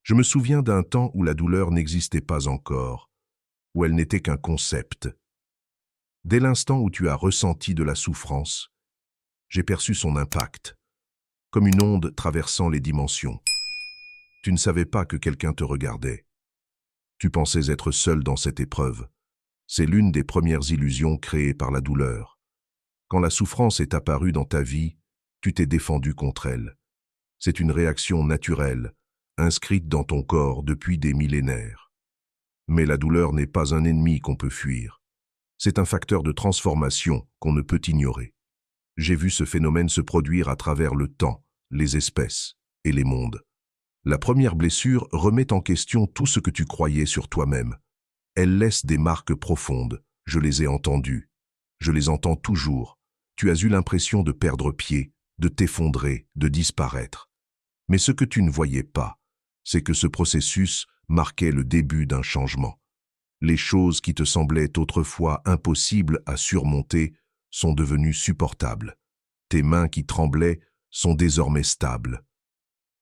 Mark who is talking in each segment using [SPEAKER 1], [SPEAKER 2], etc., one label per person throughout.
[SPEAKER 1] Je me souviens d'un temps où la douleur n'existait pas encore, où elle n'était qu'un concept. Dès l'instant où tu as ressenti de la souffrance, j'ai perçu son impact, comme une onde traversant les dimensions. Tu ne savais pas que quelqu'un te regardait. Tu pensais être seul dans cette épreuve. C'est l'une des premières illusions créées par la douleur. Quand la souffrance est apparue dans ta vie, tu t'es défendu contre elle. C'est une réaction naturelle, inscrite dans ton corps depuis des millénaires. Mais la douleur n'est pas un ennemi qu'on peut fuir. C'est un facteur de transformation qu'on ne peut ignorer. J'ai vu ce phénomène se produire à travers le temps, les espèces et les mondes. La première blessure remet en question tout ce que tu croyais sur toi-même. Elle laisse des marques profondes, je les ai entendues. Je les entends toujours. Tu as eu l'impression de perdre pied, de t'effondrer, de disparaître. Mais ce que tu ne voyais pas, c'est que ce processus marquait le début d'un changement. Les choses qui te semblaient autrefois impossibles à surmonter sont devenues supportables. Tes mains qui tremblaient sont désormais stables.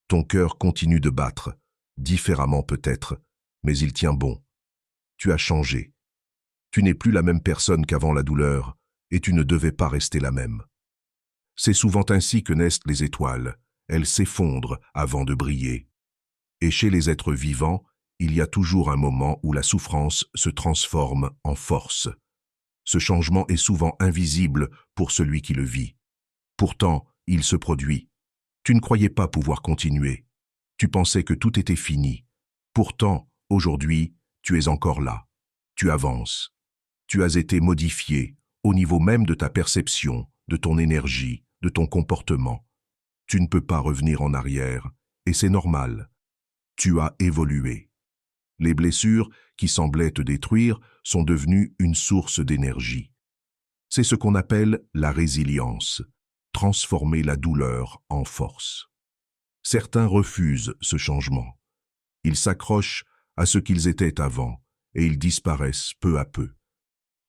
[SPEAKER 1] Ton cœur continue de battre, différemment peut-être, mais il tient bon. Tu as changé. Tu n'es plus la même personne qu'avant la douleur, et tu ne devais pas rester la même. C'est souvent ainsi que naissent les étoiles. Elles s'effondrent avant de briller. Et chez les êtres vivants, il y a toujours un moment où la souffrance se transforme en force. Ce changement est souvent invisible pour celui qui le vit. Pourtant, il se produit. Tu ne croyais pas pouvoir continuer. Tu pensais que tout était fini. Pourtant, aujourd'hui, tu es encore là. Tu avances. Tu as été modifié au niveau même de ta perception, de ton énergie, de ton comportement. Tu ne peux pas revenir en arrière, et c'est normal. Tu as évolué. Les blessures qui semblaient te détruire sont devenues une source d'énergie. C'est ce qu'on appelle la résilience, transformer la douleur en force. Certains refusent ce changement. Ils s'accrochent à ce qu'ils étaient avant et ils disparaissent peu à peu.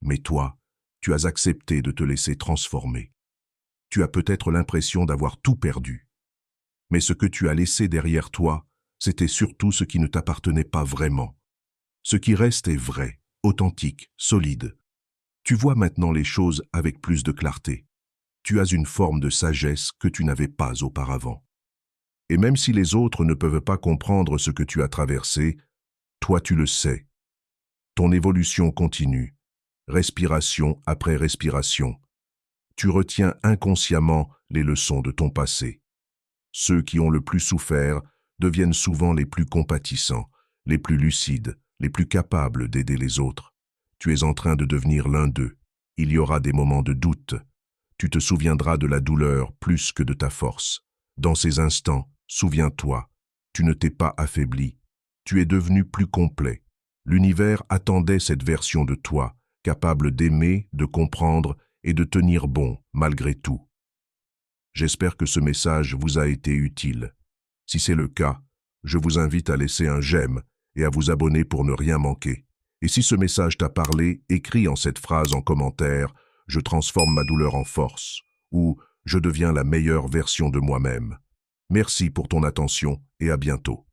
[SPEAKER 1] Mais toi, tu as accepté de te laisser transformer. Tu as peut-être l'impression d'avoir tout perdu. Mais ce que tu as laissé derrière toi, c'était surtout ce qui ne t'appartenait pas vraiment. Ce qui reste est vrai, authentique, solide. Tu vois maintenant les choses avec plus de clarté. Tu as une forme de sagesse que tu n'avais pas auparavant. Et même si les autres ne peuvent pas comprendre ce que tu as traversé, toi tu le sais. Ton évolution continue, respiration après respiration. Tu retiens inconsciemment les leçons de ton passé. Ceux qui ont le plus souffert deviennent souvent les plus compatissants, les plus lucides, les plus capables d'aider les autres. Tu es en train de devenir l'un d'eux. Il y aura des moments de doute. Tu te souviendras de la douleur plus que de ta force. Dans ces instants, souviens-toi, tu ne t'es pas affaibli. Tu es devenu plus complet. L'univers attendait cette version de toi, capable d'aimer, de comprendre et de tenir bon malgré tout. J'espère que ce message vous a été utile. Si c'est le cas, je vous invite à laisser un j'aime et à vous abonner pour ne rien manquer. Et si ce message t'a parlé, écris en cette phrase en commentaire « Je transforme ma douleur en force » ou « Je deviens la meilleure version de moi-même ». Merci pour ton attention et à bientôt.